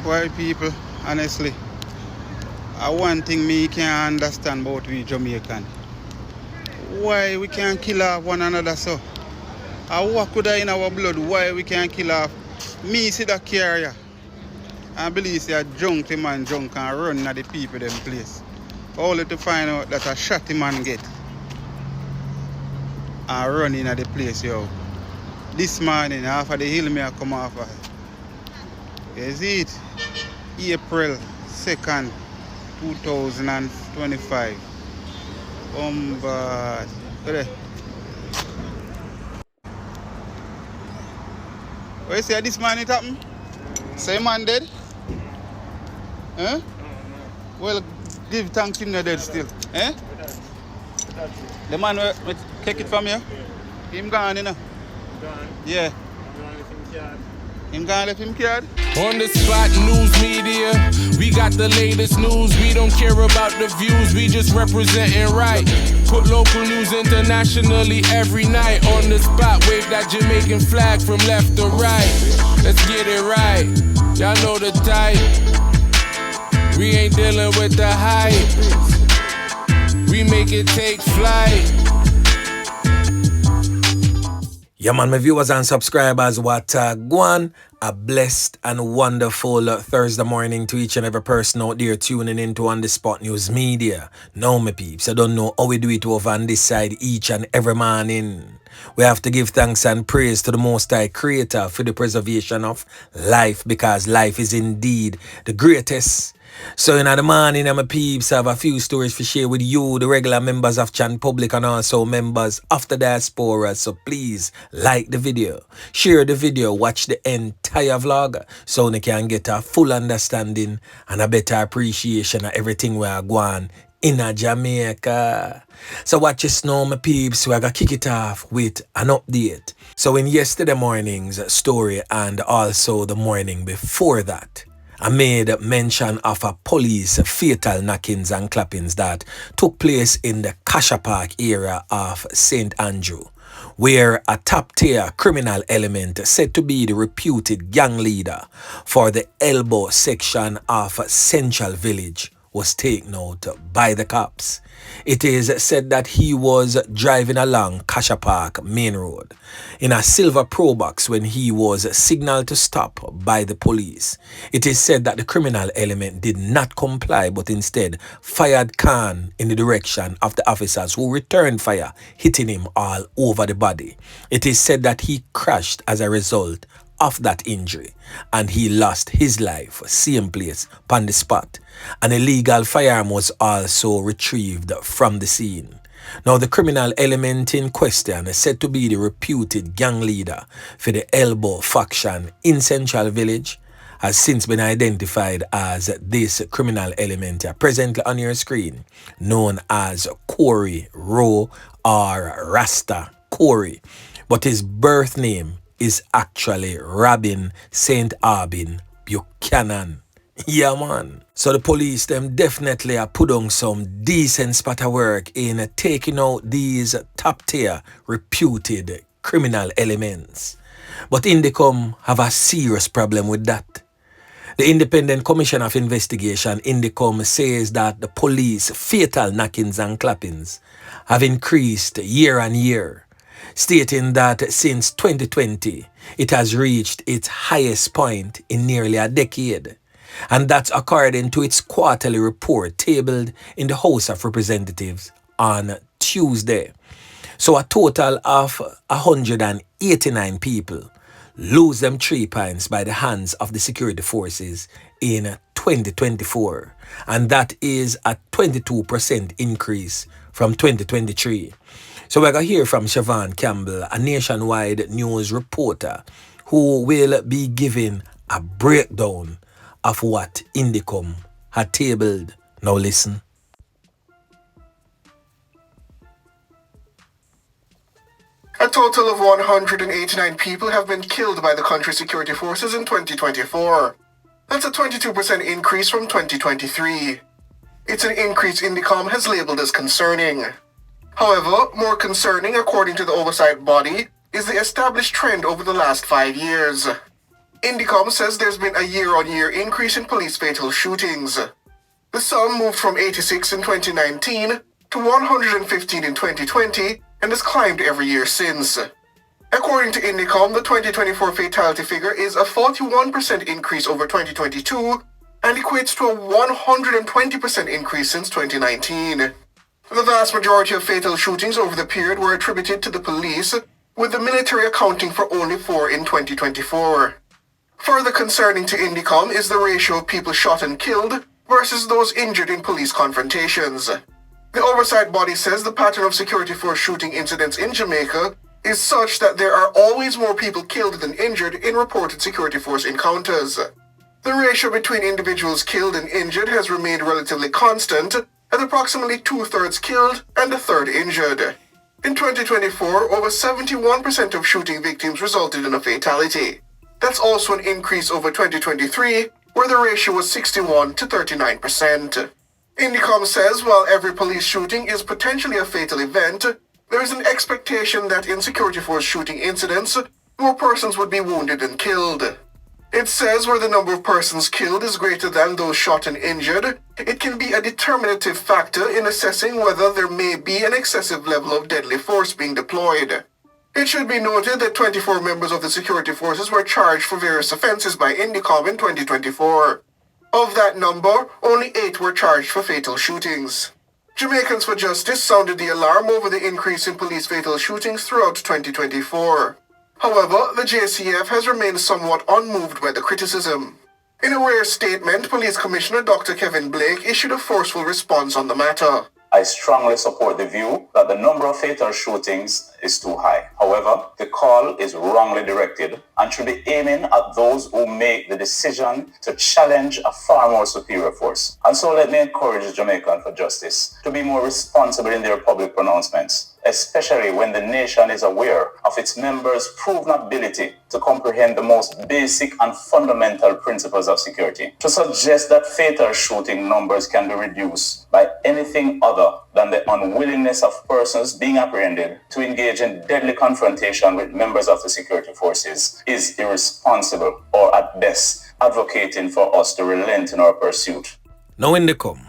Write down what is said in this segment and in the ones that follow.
White people, honestly, one thing me can't understand about we Jamaican. Why we can't kill off one another so? What could I in our blood? Why we can't kill off? Me see the carrier. I believe say a drunk the man drunk and run at the people them place. Only to find out that a shotty man get and run in at the place, yo. This morning after the hill me I come off of. You see it? April 2nd, 2025. But what you say this man it happened? Same man dead? Huh? Well, give thanks him not dead still. Eh? The man will take it from you? Him gone, you know? Gone? Yeah. Him gone left him card? On the spot, news media. We got the latest news. We don't care about the views. We just representing right. Put local news internationally every night. On the spot, wave that Jamaican flag from left to right. Let's get it right. Y'all know the type. We ain't dealing with the hype. We make it take flight. Yeah, man, my viewers and subscribers, what Guan, a blessed and wonderful Thursday morning to each and every person out there tuning into On The Spot News Media. Now, my peeps, I don't know how we do it over on this side each and every morning. We have to give thanks and praise to the Most High Creator for the preservation of life, because life is indeed the greatest. So in the morning, my peeps, I have a few stories to share with you, the regular members of Chan Public and also members of the diaspora. So please like the video, share the video, watch the entire vlog so you can get a full understanding and a better appreciation of everything we are going in Jamaica. So watch this now, my peeps. We're going to kick it off with an update. So in yesterday morning's story and also the morning before that, I made mention of a police fatal knockings and clappings that took place in the Kasha Park area of St. Andrew, where a top-tier criminal element said to be the reputed gang leader for the Elbow section of Central Village was taken out by the cops. It is said that he was driving along Kasha Park Main Road in a silver Probox when he was signaled to stop by the police. It is said that the criminal element did not comply but instead fired can in the direction of the officers, who returned fire, hitting him all over the body. It is said that he crashed as a result of that injury and he lost his life same place on the spot. An illegal firearm was also retrieved from the scene. Now, the criminal element in question is said to be the reputed gang leader for the Elbow faction in Central Village, has since been identified as this criminal element presently on your screen, known as Corey Rowe or Rasta Corey, but his birth name is actually Robin St. Aubin Buchanan. Yeah, man. So the police them definitely are put on some decent spot of work in taking out these top tier reputed criminal elements. But Indicom have a serious problem with that. The Independent Commission of Investigation, Indicom, says that the police fatal knockings and clappings have increased year on year, stating that since 2020, it has reached its highest point in nearly a decade. And that's according to its quarterly report tabled in the House of Representatives on Tuesday. So a total of 189 people lose them 3 pints by the hands of the security forces in 2024. And that is a 22% increase from 2023. So we're going to hear from Siobhan Campbell, a nationwide news reporter, who will be giving a breakdown of what Indicom had tabled. Now listen. A total of 189 people have been killed by the country's security forces in 2024. That's a 22% increase from 2023. It's an increase Indicom has labeled as concerning. However, more concerning, according to the oversight body, is the established trend over the last 5 years. Indicom says there's been a year-on-year increase in police fatal shootings. The sum moved from 86 in 2019 to 115 in 2020 and has climbed every year since. According to Indicom, the 2024 fatality figure is a 41% increase over 2022 and equates to a 120% increase since 2019. The vast majority of fatal shootings over the period were attributed to the police, with the military accounting for only 4 in 2024. Further concerning to Indicom is the ratio of people shot and killed versus those injured in police confrontations. The oversight body says the pattern of security force shooting incidents in Jamaica is such that there are always more people killed than injured in reported security force encounters. The ratio between individuals killed and injured has remained relatively constant at approximately 2/3 killed and 1/3 injured. In 2024, over 71% of shooting victims resulted in a fatality. That's also an increase over 2023, where the ratio was 61 to 39%. Indicom says while every police shooting is potentially a fatal event, there is an expectation that in security force shooting incidents, more persons would be wounded and killed. It says where the number of persons killed is greater than those shot and injured, it can be a determinative factor in assessing whether there may be an excessive level of deadly force being deployed. It should be noted that 24 members of the security forces were charged for various offenses by Indicom in 2024. Of that number, only 8 were charged for fatal shootings. Jamaicans for Justice sounded the alarm over the increase in police fatal shootings throughout 2024. However, the JCF has remained somewhat unmoved by the criticism. In a rare statement, Police Commissioner Dr. Kevin Blake issued a forceful response on the matter. I strongly support the view that the number of fatal shootings is too high. However, the call is wrongly directed and should be aiming at those who make the decision to challenge a far more superior force. And so let me encourage the Jamaican for Justice to be more responsible in their public pronouncements, especially when the nation is aware of its members' proven ability to comprehend the most basic and fundamental principles of security. To suggest that fatal shooting numbers can be reduced by anything other than the unwillingness of persons being apprehended to engage in deadly confrontation with members of the security forces is irresponsible, or at best, advocating for us to relent in our pursuit. Now, Indicom,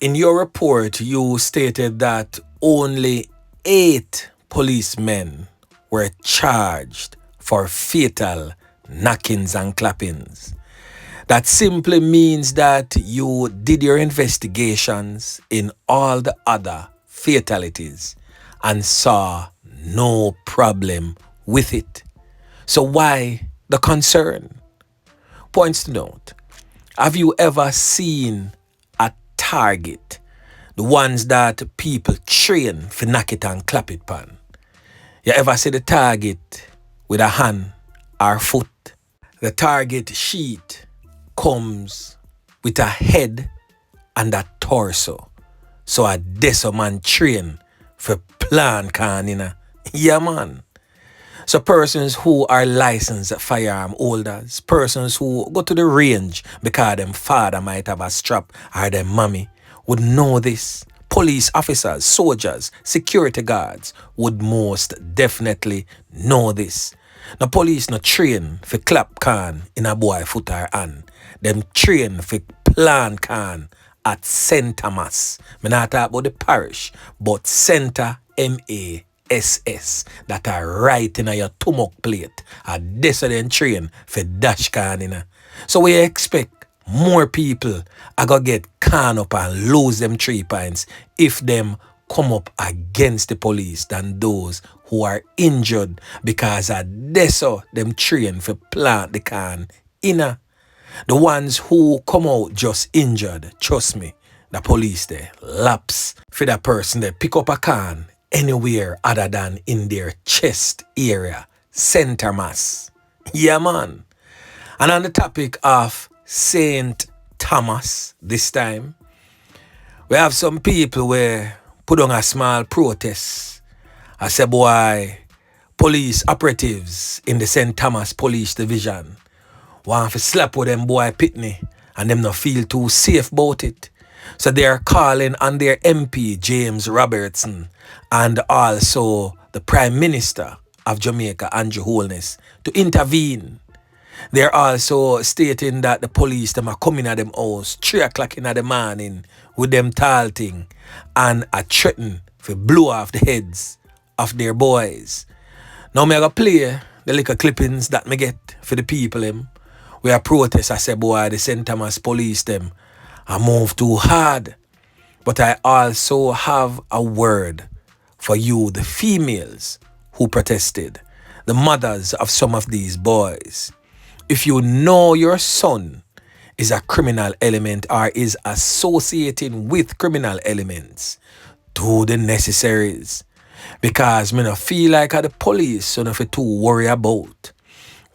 in your report, you stated that only 8 policemen were charged for fatal knockings and clappings. That simply means that you did your investigations in all the other fatalities and saw no problem with it. So why the concern? Points to note, have you ever seen a target, the ones that people train for knock it and clap it pan? You ever see the target with a hand or foot? The target sheet comes with a head and a torso. So a deso man train for plan canina. Yeah, man. So persons who are licensed firearm holders, persons who go to the range because them father might have a strap or them mommy would know this. Police officers, soldiers, security guards would most definitely know this. The police no train for clap can in a boy foot or hand. Them train for plan can at St. Thomas. Me not talk about the parish, but Center MASS that are right in your stomach plate. A descendant train for dash can in. So we expect more people are gonna get can up and lose them 3 points if them come up against the police than those who are injured because a deso them train for plant the can inna. The ones who come out just injured, trust me, the police there lapse for that person they pick up a can anywhere other than in their chest area, center mass. Yeah, man. And on the topic of St. Thomas this time, we have some people where put on a small protest. I say, boy, police operatives in the St. Thomas Police Division want to slap with them boy pitney and them not feel too safe about it. So they are calling on their MP, James Robertson, and also the Prime Minister of Jamaica, Andrew Holness, to intervene. They're also stating that the police them are coming at them house 3 o'clock in the morning with them tall thing and are threatening to blow off the heads of their boys. Now me I go play the little clippings that me get for the people them. We are protest. I say boy the St. Thomas police them I move too hard. But I also have a word for you, the females who protested, the mothers of some of these boys. If you know your son is a criminal element or is associating with criminal elements, do the necessaries. Because me no feel like the police so nothing to worry about.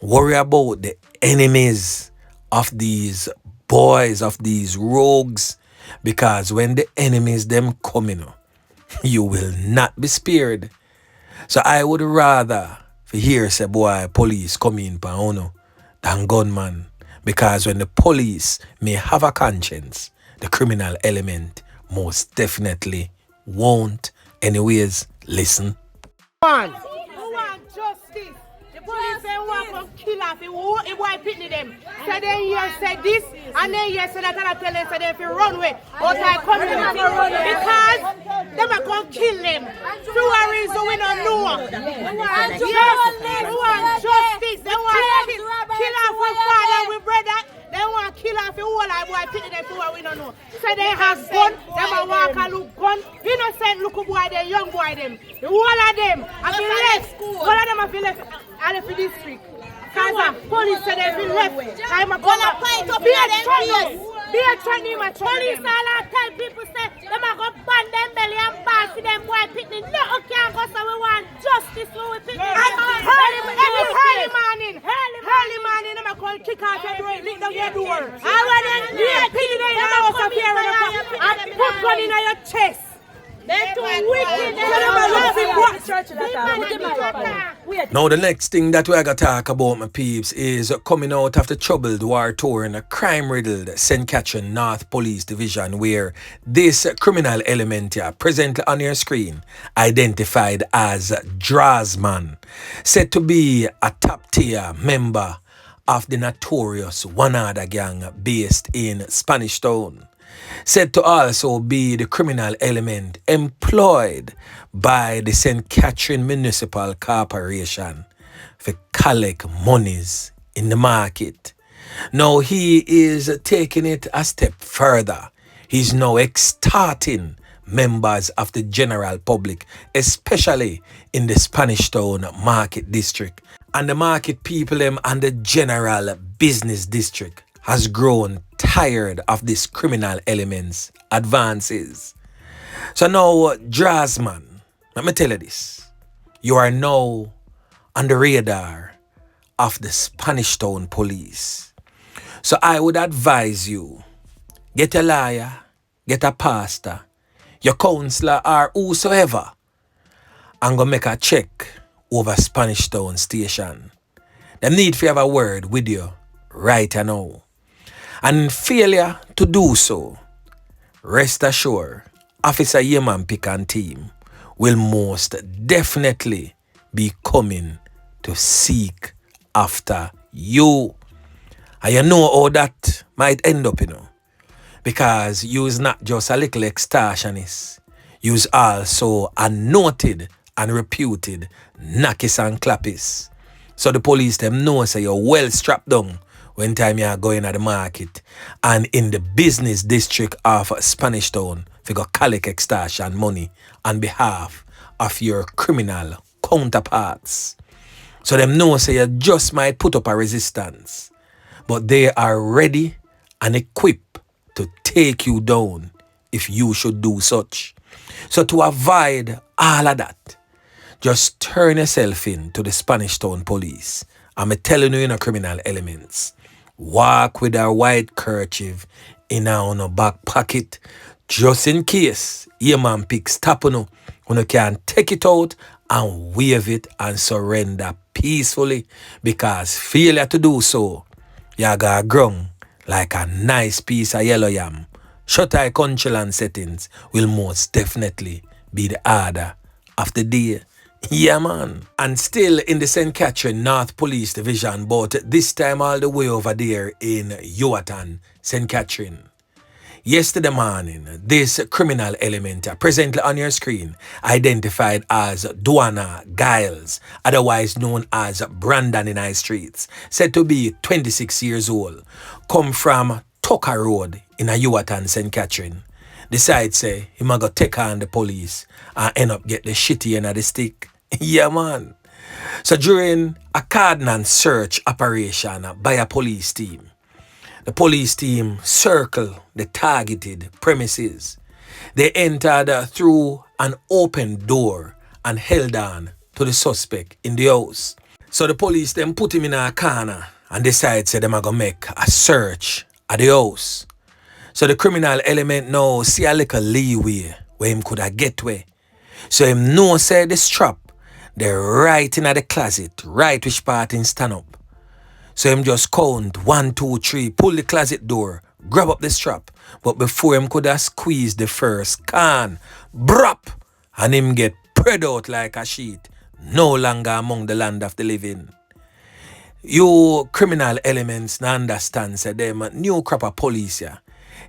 Worry about the enemies of these boys, of these rogues. Because when the enemies them coming, you will not be spared. So I would rather hear say boy police come in pa uno than gunman. Because when the police may have a conscience, the criminal element most definitely won't. Anyways, listen. Who want justice? The police say want to kill off the boy pitney them. So then here say this, and then here say that and tell them so they if you run away. But I come because them are going to kill them. Through a reason we don't know. They want justice. They want to kill off our father, our brother. They want to kill off the whole of boy pitney them through we don't know. So they have gun, them a walk and look gun. Innocent look boy, them young boy them. The whole of them have been left. All of them have been left out of the district. Because the police said they've been left. I'm a gun up. Be a training. Be a training. Police all tell people say them are going to ban them belly and pass to them boy pitney. No, okay, go so we want justice for we pitney. Early morning, them are going to kick out your door, lick down your door. Already, pitney they in the house of here and put gun in your chest. They're too wicked. Now the next thing that we're going to talk about, my peeps, is coming out of the troubled war-torn, crime-riddled St. Catherine North Police Division, where this criminal element here, presently on your screen, identified as Drasman, said to be a top-tier member of the notorious Duwanna gang based in Spanish Town. Said to also be the criminal element employed by the St. Catherine Municipal Corporation for collect monies in the market. Now he is taking it a step further. He's now extorting members of the general public, especially in the Spanish Town Market District. And the market people and the general business district has grown tired of this criminal element's advances. So now, Drasman, let me tell you this. You are now on the radar of the Spanish Town Police. So I would advise you, get a lawyer, get a pastor, your counselor or whosoever, and go make a check over Spanish Town Station. Them need to have a word with you right now. And in failure to do so, rest assured, Officer Yeman Pick and team will most definitely be coming to seek after you. And you know how that might end up, because you is not just a little extortionist. You is also a noted and reputed knockers and clappers. So the police them know say you're well strapped down when time you are going at the market and in the business district of Spanish Town for go collect extortion money on behalf of your criminal counterparts. So them know say you just might put up a resistance, but they are ready and equipped to take you down if you should do such. So to avoid all of that, just turn yourself in to the Spanish Town Police. I'm telling you, criminal elements. Walk with a white kerchief in a back pocket just in case your man picks stop you can take it out and wave it and surrender peacefully, because failure to do so, you got ground like a nice piece of yellow yam. Shut eye control and settings will most definitely be the order of the day. Yeah, man. And still in the St. Catherine North Police Division, but this time all the way over there in Yuatan, St. Catherine. Yesterday morning, this criminal element presently on your screen, identified as Duwanna Gyles, otherwise known as Brandon in High Streets, said to be 26 years old, come from Tucker Road in Yuatan, St. Catherine. Decide say he might go take on the police and end up get the shitty end of the stick. Yeah, man. So during a cardinal search operation by a police team, the police team circled the targeted premises. They entered through an open door and held on to the suspect in the house. So the police then put him in a corner and decided say them are gonna make a search at the house. So the criminal element now see a little leeway where him could have get way. So him know say the strap, they're right in the closet, right which part in stand up. So him just count 1, 2, 3, pull the closet door, grab up the strap. But before him could have squeezed the first can, brap, and him get spread out like a sheet, no longer among the land of the living. You criminal elements now understand say them new crop of police here.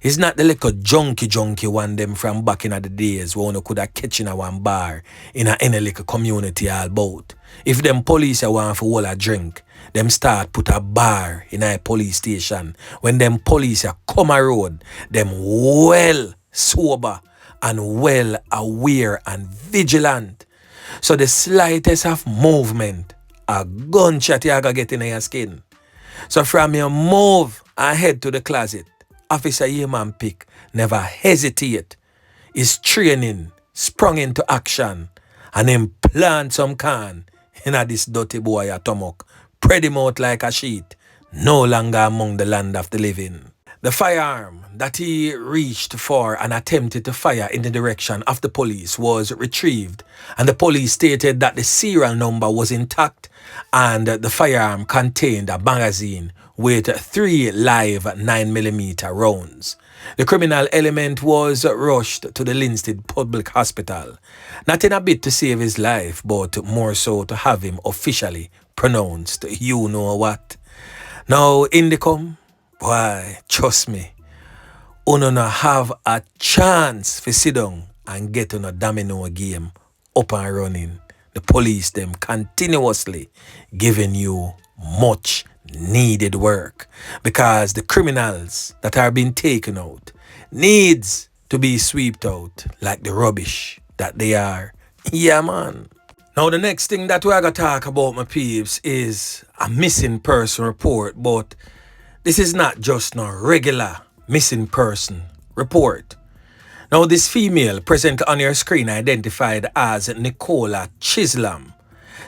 It's not the little junky one them from back in the days when you could have catch in a one bar in any little community all about. If them police want for all a drink, them start put a bar in a police station. When them police come a road, them well sober and well aware and vigilant. So the slightest of movement, a gunshot you gonna get in your skin. So from your move and head to the closet, Officer Yeman Pick never hesitate. His training sprung into action and him plant some can in this dirty boy a stomach, spread him out like a sheet, no longer among the land of the living. The firearm that he reached for and attempted to fire in the direction of the police was retrieved, and the police stated that the serial number was intact and the firearm contained a magazine with 3 live 9mm rounds. The criminal element was rushed to the Linstead Public Hospital, not in a bit to save his life, but more so to have him officially pronounced you know what. Now, Indicom, boy, trust me, you no have a chance to sit down and get on a domino game up and running. The police them continuously giving you much needed work because the criminals that are being taken out needs to be swept out like the rubbish that they are. Yeah, man. Now the next thing that we're going to talk about, my peeps, is a missing person report, but this is not just no regular missing person report. Now this female present on your screen identified as Nicola Chislam,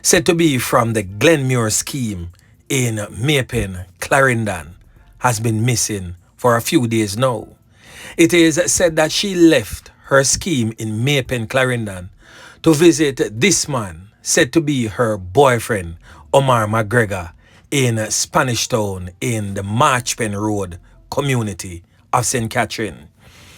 said to be from the Glenmuir scheme in Maypen, Clarendon, has been missing for a few days now. It is said that she left her scheme in Maypen, Clarendon to visit this man, said to be her boyfriend, Omar McGregor, in Spanish Town in the Marchpen Road community of St. Catherine.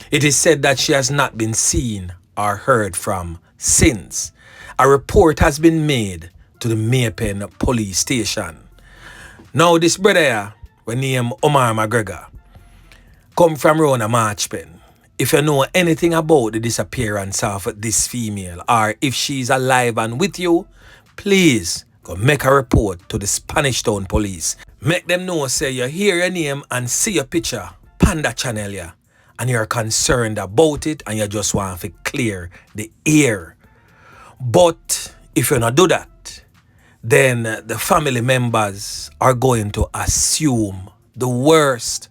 It is said that she has not been seen or heard from since. A report has been made to the Maypen police station. Now this brother here, we name Omar McGregor, come from around a Marchpen. If you know anything about the disappearance of this female, or if she's alive and with you, please go make a report to the Spanish Town police. Make them know say you hear your name and see your picture on that channel here, and you're concerned about it and you just want to clear the air. But if you not do that, then the family members are going to assume the worst.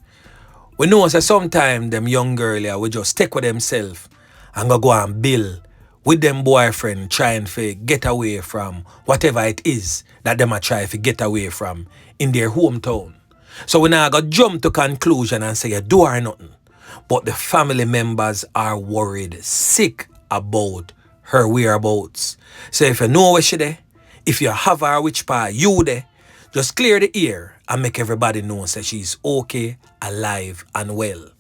We know that sometimes them young girl here will just take with themselves and go and build with them boyfriend trying to get away from whatever it is that them are trying to get away from in their hometown. So we now got jump to conclusion and say you do or nothing. But the family members are worried sick about her whereabouts. So if you know where she there, if you have her which part you there, just clear the air and make everybody know that she's okay, alive and well.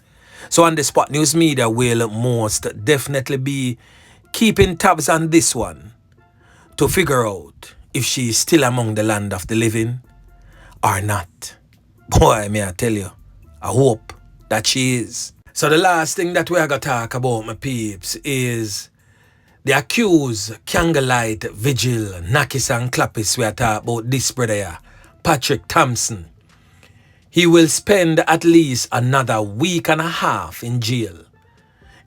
So on the Spot News Media will most definitely be keeping tabs on this one to figure out if she is still among the land of the living or not. Boy, may I tell you, I hope that she is. So the last thing that we are going to talk about, my peeps, is the accused candlelight vigil, Nakis and Clappis. We are talking about this brother here, Patrick Thompson. He will spend at least another week and a half in jail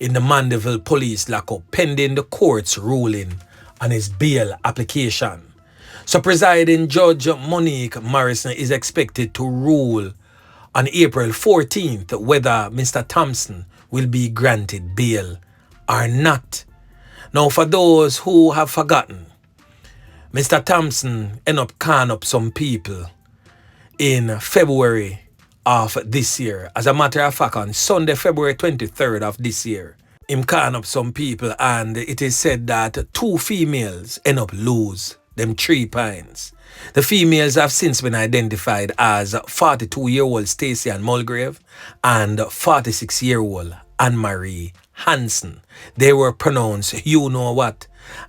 in the Mandeville police lockup pending the court's ruling on his bail application. So presiding Judge Monique Morrison is expected to rule on April 14th whether Mr. Thompson will be granted bail or not. Now, for those who have forgotten, Mr. Thompson ended up calling up some people in February of this year. As a matter of fact, on Sunday, February 23rd of this year, him calling up some people, and it is said that 2 females end up lose them 3 pints. The females have since been identified as 42-year-old Stacey Ann Mulgrave and 46-year-old Anne-Marie Hansen. They were pronounced you know what,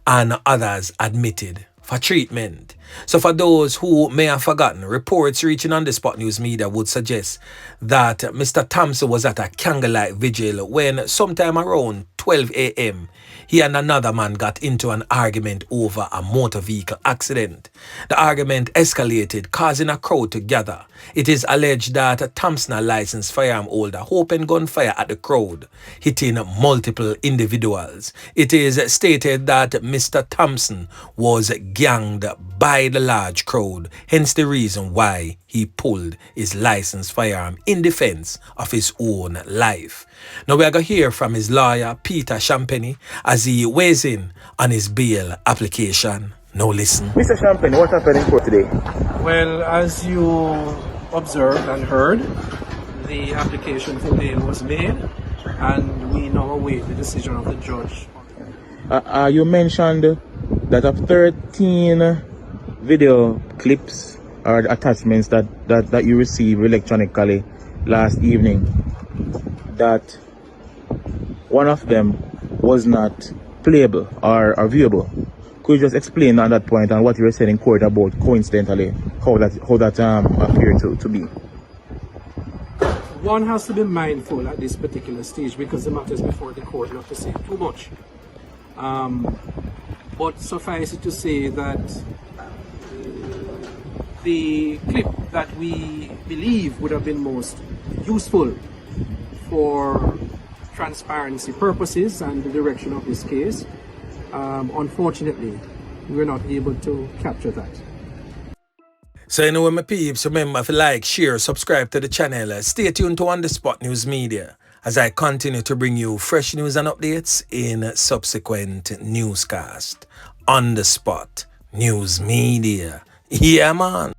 and others admitted for treatment. So for those who may have forgotten, reports reaching on the Spot News Media would suggest that Mr. Thompson was at a candlelight vigil when sometime around 12 a.m. he and another man got into an argument over a motor vehicle accident. The argument escalated, causing a crowd to gather. It is alleged that Thompson, a licensed firearm holder, opened gunfire at the crowd, hitting multiple individuals. It is stated that Mr. Thompson was ganged by the large crowd, hence the reason why he pulled his licensed firearm in defense of his own life. Now we are going to hear from his lawyer, Peter Champagne, as he weighs in on his bail application. Now listen. Mr. Champagne, what happened in court today? Well, as you observed and heard, the application for bail was made, and we now await the decision of the judge. You mentioned that of 13 video clips or attachments that you received electronically last evening, that one of them was not playable or viewable. Could you just explain on that point and what you were saying in court about coincidentally how that appeared to be? One has to be mindful at this particular stage because the matter is before the court, not to say too much. But suffice it to say that the clip that we believe would have been most useful for transparency purposes and the direction of this case, unfortunately, we're not able to capture that. So anyway, my peeps, remember to like, share, subscribe to the channel. Stay tuned to On The Spot News Media as I continue to bring you fresh news and updates in subsequent newscast. On The Spot News Media. Yeah, man.